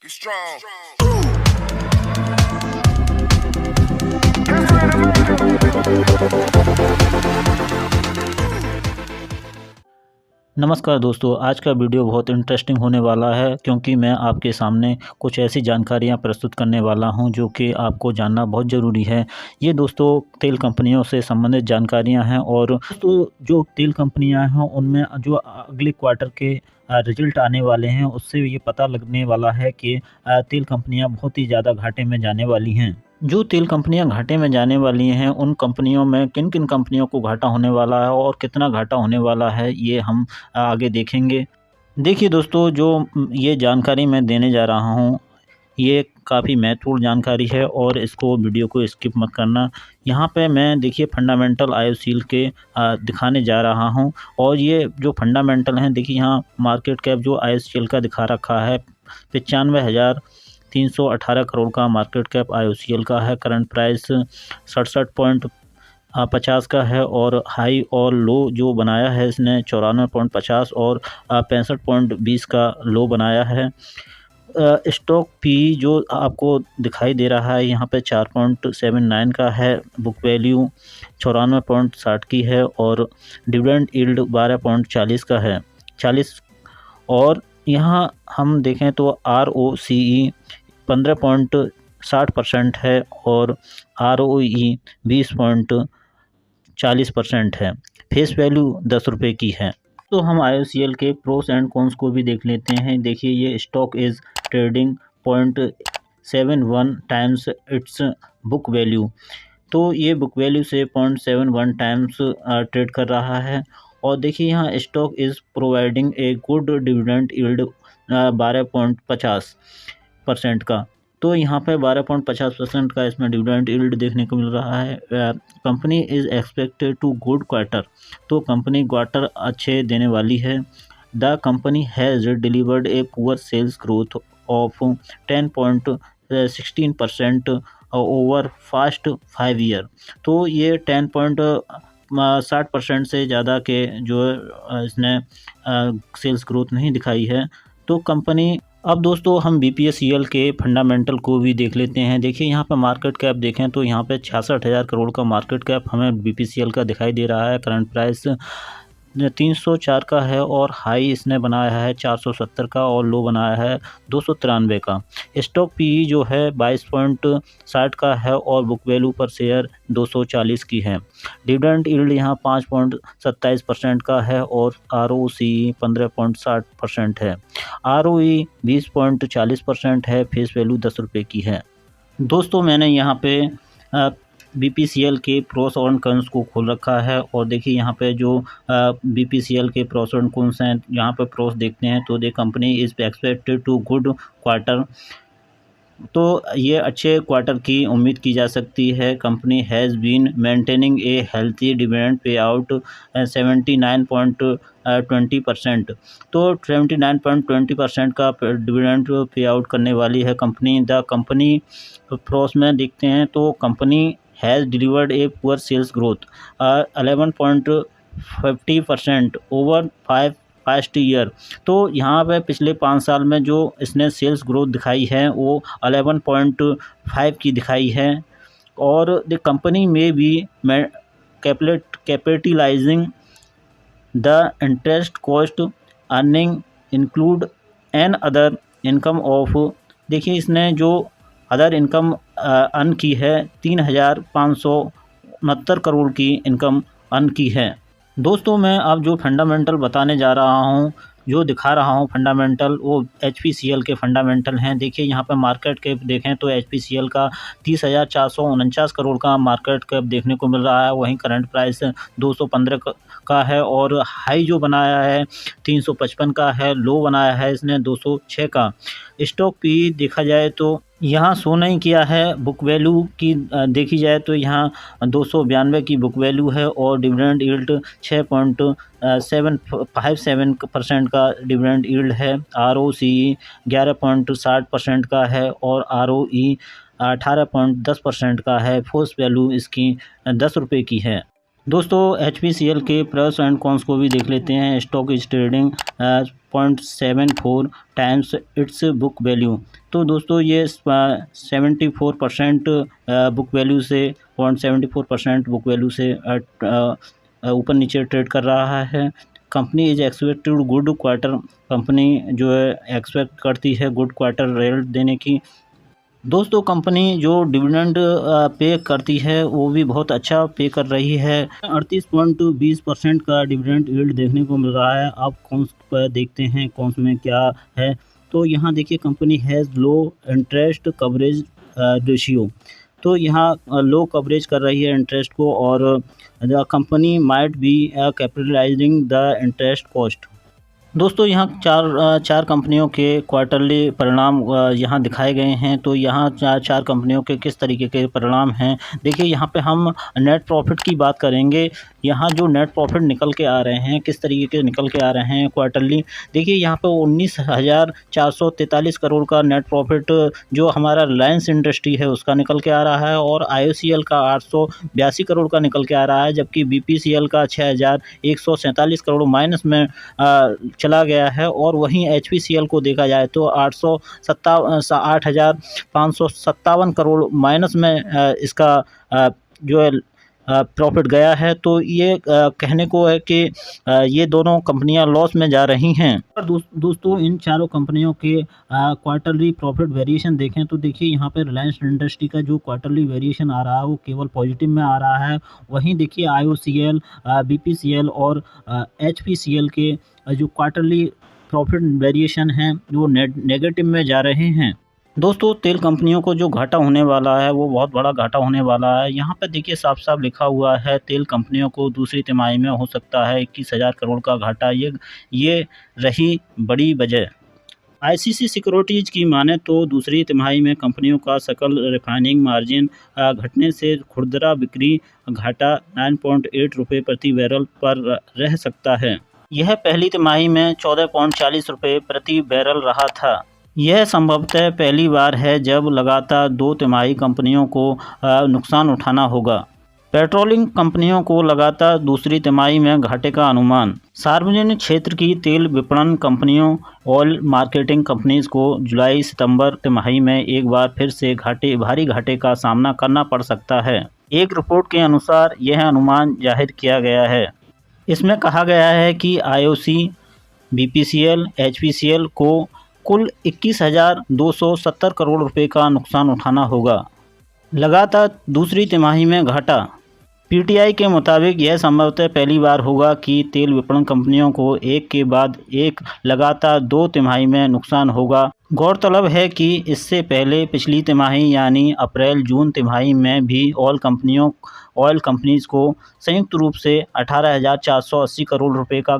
Be strong. नमस्कार दोस्तों, आज का वीडियो बहुत इंटरेस्टिंग होने वाला है क्योंकि मैं आपके सामने कुछ ऐसी जानकारियां प्रस्तुत करने वाला हूं जो कि आपको जानना बहुत ज़रूरी है। ये दोस्तों तेल कंपनियों से संबंधित जानकारियां हैं और दोस्तों जो तेल कंपनियां हैं उनमें जो अगले क्वार्टर के रिजल्ट आने वाले हैं उससे ये पता लगने वाला है कि तेल कंपनियां बहुत ही ज़्यादा घाटे में जाने वाली हैं। जो तेल कंपनियां घाटे में जाने वाली हैं उन कंपनियों में किन-किन कंपनियों को घाटा होने वाला है और कितना घाटा होने वाला है ये हम आगे देखेंगे। देखिए दोस्तों जो ये जानकारी मैं देने जा रहा हूँ ये काफ़ी महत्वपूर्ण जानकारी है और इसको वीडियो को स्किप मत करना। यहाँ पे मैं देखिए फंडामेंटल आईओसीएल के दिखाने जा रहा हूँ और ये जो फंडामेंटल हैं देखिए यहाँ मार्केट कैप जो आईओसीएल का दिखा रखा है 95,318 करोड़ का मार्केट कैप आईओसीएल का है। करंट प्राइस 67.50 का है और हाई और लो जो बनाया है इसने 94.50 और 65.20 का लो बनाया है। स्टॉक पी जो आपको दिखाई दे रहा है यहाँ पे 4.79 का है। बुक वैल्यू 94.60 की है और डिविडेंड यील्ड 12.40 का है 40। और यहाँ हम देखें तो ROCE 15.60% है और ROE 20.40% है। फेस वैल्यू 10 रुपये की है। तो हम आईओसीएल के प्रोस एंड कॉन्स को भी देख लेते हैं। देखिए ये stock is trading 0.71 times it's book value, तो ये बुक वैल्यू से 0.71 टाइम्स ट्रेड कर रहा है। और देखिए यहाँ stock is providing a good dividend yield 12.50% का, तो यहाँ पे 12.50% का इसमें डिविडेंड यील्ड देखने को मिल रहा है। Company is expected to good quarter, तो कंपनी क्वार्टर अच्छे देने वाली है। The company has delivered a poor sales growth of 10.16% over fast 5 year, तो ये 10.60% से ज़्यादा के जो इसने सेल्स ग्रोथ नहीं दिखाई है। तो कंपनी अब दोस्तों हम बीपीसीएल के फंडामेंटल को भी देख लेते हैं। देखिए यहाँ पर मार्केट कैप देखें तो यहाँ पे 66,000 करोड़ का मार्केट कैप हमें बीपीसीएल का दिखाई दे रहा है। करंट प्राइस 304 का है और हाई इसने बनाया है 470 का और लो बनाया है 293 का। स्टॉक पीई जो है 22.60 का है और बुक वैल्यू पर शेयर 240 की है। डिविडेंड यील्ड यहाँ 5.27% का है और ROCE 15.60% है। ROE 20.40% है। फेस वैल्यू 10 रुपये की है। दोस्तों मैंने यहाँ पे बीपीसीएल के प्रोस और कॉन्स को खोल रखा है और देखिए यहाँ पे जो बीपीसीएल के प्रोस और कॉन्स हैं, यहाँ पे प्रोस देखते हैं तो the company is expected to good quarter, तो ये अच्छे क्वार्टर की उम्मीद की जा सकती है। Company has been maintaining a healthy dividend payout 79.20%, तो 79.20% का डिविडेंड पे आउट करने वाली है कंपनी। द कंपनी प्रोस में देखते हैं तो company has delivered a poor sales growth 11.50% over 5 past year, तो यहाँ पे पिछले 5 साल में जो इसने सेल्स ग्रोथ दिखाई है वो 11.5 की दिखाई है। और द कंपनी में भी capitalising the interest cost earning include an other income of, देखिए इसने जो अदर इनकम अर्न की है 3,569 करोड़ की इनकम अर्न की है। दोस्तों मैं अब जो फंडामेंटल बताने जा रहा हूँ, जो दिखा रहा हूँ फंडामेंटल, वो एचपीसीएल के फंडामेंटल हैं। देखिए यहाँ पे मार्केट कैप देखें तो एचपीसीएल का 30,449 करोड़ का मार्केट कैप देखने को मिल रहा है। वहीं करंट प्राइस 215 का है और हाई जो बनाया है 355 का है, लो बनाया है इसने 206 का। स्टॉक पी देखा जाए तो यहाँ शो नहीं किया है। बुक वैल्यू की देखी जाए तो यहाँ 292 की बुक वैल्यू है और डिविडेंड यील्ड 6.757% का डिविडेंड यील्ड है। ROCE 11.60% का है और ROE 18.10% का है। फेस वैल्यू इसकी 10 रुपये की है। दोस्तों HPCL के प्लस एंड कॉन्स को भी देख लेते हैं। Stock is trading 0.74 times it's book value. तो दोस्तों ये 74% बुक वैल्यू से 0.74% बुक वैल्यू से ऊपर नीचे ट्रेड कर रहा है। Company is expected good quarter, company जो है एक्सपेक्ट करती है गुड क्वार्टर रिजल्ट देने की। दोस्तों कंपनी जो डिविडेंड पे करती है वो भी बहुत अच्छा पे कर रही है। 38.20% का डिविडेंड यील्ड देखने को मिल रहा है। अब कौन पर देखते हैं कौन में क्या है। तो यहाँ देखिए company has low interest coverage ratio. तो यहाँ लो कवरेज कर रही है इंटरेस्ट को, और the company might be capitalising the interest cost. दोस्तों यहाँ चार कंपनियों के क्वार्टरली परिणाम यहाँ दिखाए गए हैं। तो यहाँ चार कंपनियों के किस तरीके के परिणाम हैं देखिए। यहाँ पे हम नेट प्रॉफिट की बात करेंगे। यहाँ जो नेट प्रॉफिट निकल के आ रहे हैं किस तरीके के निकल के आ रहे हैं क्वार्टरली, देखिए यहाँ पे 19,443 करोड़ का नेट प्रॉफिट जो हमारा रिलायंस इंडस्ट्री है उसका निकल के आ रहा है, और IOCL का 882 करोड़ का निकल के आ रहा है, जबकि BPCL का 6,147 करोड़ माइनस में चला गया है। और वहीं HPCL को देखा जाए तो 8,557 करोड़ माइनस में इसका जो है प्रॉफिट गया है। तो ये कहने को है कि ये दोनों कंपनियां लॉस में जा रही हैं। और दोस्तों इन चारों कंपनियों के क्वार्टरली प्रॉफिट वेरिएशन देखें तो देखिए यहाँ पे रिलायंस इंडस्ट्री का जो क्वार्टरली वेरिएशन आ रहा है वो केवल पॉजिटिव में आ रहा है। वहीं देखिए IOCL, BPCL और HPCL के जो क्वार्टरली प्रॉफिट वेरिएशन हैं वो नेगेटिव में जा रहे हैं। दोस्तों तेल कंपनियों को जो घाटा होने वाला है वो बहुत बड़ा घाटा होने वाला है। यहाँ पर देखिए साफ साफ लिखा हुआ है तेल कंपनियों को दूसरी तिमाही में हो सकता है 21,000 करोड़ का घाटा। ये रही बड़ी वजह। ICC सिक्योरिटीज़ की माने तो दूसरी तिमाही में कंपनियों का सकल रिफाइनिंग मार्जिन घटने से खुदरा बिक्री घाटा 9.8 रुपये प्रति बैरल पर रह सकता है। यह पहली तिमाही में 14.40 रुपये प्रति बैरल रहा था। यह संभवतः पहली बार है जब लगातार 2 तिमाही कंपनियों को नुकसान उठाना होगा। पेट्रोलिंग कंपनियों को लगातार दूसरी तिमाही में घाटे का अनुमान। सार्वजनिक क्षेत्र की तेल विपणन कंपनियों ऑयल मार्केटिंग कंपनीज को जुलाई सितंबर तिमाही में एक बार फिर से भारी घाटे का सामना करना पड़ सकता है। एक रिपोर्ट के अनुसार यह अनुमान जाहिर किया गया है। इसमें कहा गया है कि IOC, BPCL, HPCL को कुल 21,270 करोड़ रुपए का नुकसान उठाना होगा। लगातार दूसरी तिमाही में घाटा। PTI के मुताबिक यह संभवतः पहली बार होगा कि तेल विपणन कंपनियों को एक के बाद एक लगातार 2 तिमाही में नुकसान होगा। गौरतलब है कि इससे पहले पिछली तिमाही यानी अप्रैल-जून तिमाही में भी ऑयल कंपनीज को संयुक्त रूप से 18,480 करोड़ रुपए का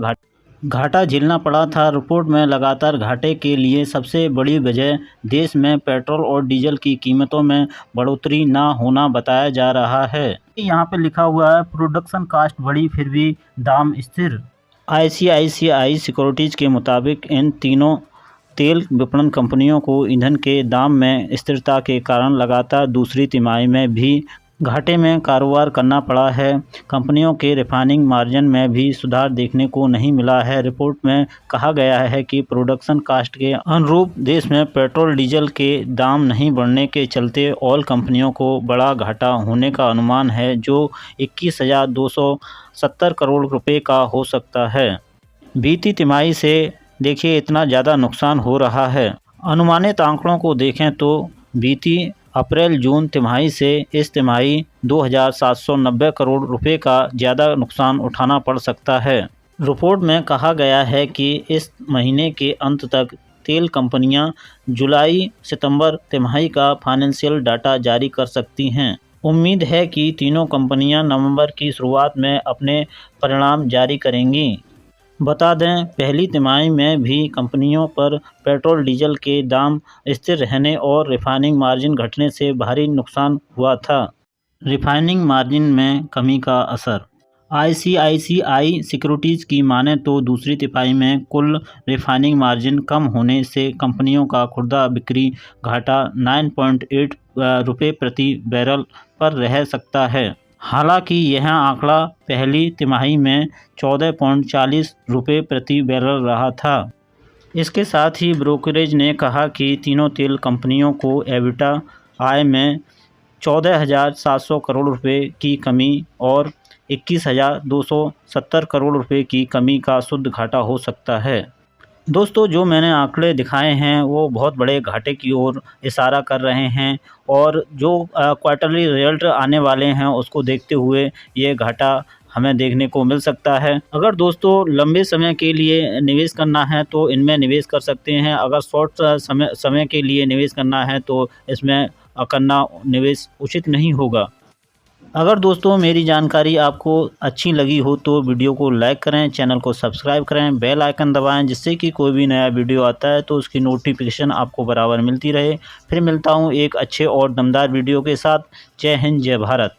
घाटा झेलना पड़ा था। रिपोर्ट में लगातार घाटे के लिए सबसे बड़ी वजह देश में पेट्रोल और डीजल की कीमतों में बढ़ोतरी न होना बताया जा रहा है। यहाँ पे लिखा हुआ है प्रोडक्शन कास्ट बढ़ी फिर भी दाम स्थिर। ICICI सिक्योरिटीज़ के मुताबिक इन तीनों तेल विपणन कंपनियों को ईंधन के दाम में स्थिरता के कारण लगातार दूसरी तिमाही में भी घाटे में कारोबार करना पड़ा है। कंपनियों के रिफाइनिंग मार्जिन में भी सुधार देखने को नहीं मिला है। रिपोर्ट में कहा गया है कि प्रोडक्शन कास्ट के अनुरूप देश में पेट्रोल डीजल के दाम नहीं बढ़ने के चलते ऑयल कंपनियों को बड़ा घाटा होने का अनुमान है, जो 21,270 करोड़ रुपए का हो सकता है। बीती तिमाही से देखिए इतना ज़्यादा नुकसान हो रहा है। अनुमानित आंकड़ों को देखें तो बीती अप्रैल-जून तिमाही से इस तिमाही 2,790 करोड़ रुपए का ज़्यादा नुकसान उठाना पड़ सकता है। रिपोर्ट में कहा गया है कि इस महीने के अंत तक तेल कंपनियां जुलाई-सितंबर तिमाही का फाइनेंशियल डाटा जारी कर सकती हैं। उम्मीद है कि तीनों कंपनियां नवंबर की शुरुआत में अपने परिणाम जारी करेंगी। बता दें पहली तिमाही में भी कंपनियों पर पेट्रोल डीजल के दाम स्थिर रहने और रिफाइनिंग मार्जिन घटने से भारी नुकसान हुआ था। रिफाइनिंग मार्जिन में कमी का असर। ICICI सिक्योरिटीज़ की माने तो दूसरी तिमाही में कुल रिफाइनिंग मार्जिन कम होने से कंपनियों का खुदरा बिक्री घाटा 9.8 रुपये प्रति बैरल पर रह सकता है। हालांकि यह आंकड़ा पहली तिमाही में 14.40 रुपये प्रति बैरल रहा था। इसके साथ ही ब्रोकरेज ने कहा कि तीनों तेल कंपनियों को एबिटा आय में 14,700 करोड़ रुपए की कमी और 21,270 करोड़ रुपए की कमी का शुद्ध घाटा हो सकता है। दोस्तों, जो मैंने आंकड़े दिखाए हैं वो बहुत बड़े घाटे की ओर इशारा कर रहे हैं और जो क्वार्टरली रिजल्ट आने वाले हैं उसको देखते हुए ये घाटा हमें देखने को मिल सकता है। अगर दोस्तों लंबे समय के लिए निवेश करना है तो इनमें निवेश कर सकते हैं। अगर शॉर्ट समय के लिए निवेश करना है तो इसमें करना निवेश उचित नहीं होगा। अगर दोस्तों मेरी जानकारी आपको अच्छी लगी हो तो वीडियो को लाइक करें, चैनल को सब्सक्राइब करें, बेल आइकन दबाएं, जिससे कि कोई भी नया वीडियो आता है तो उसकी नोटिफिकेशन आपको बराबर मिलती रहे। फिर मिलता हूं एक अच्छे और दमदार वीडियो के साथ। जय हिंद, जय भारत।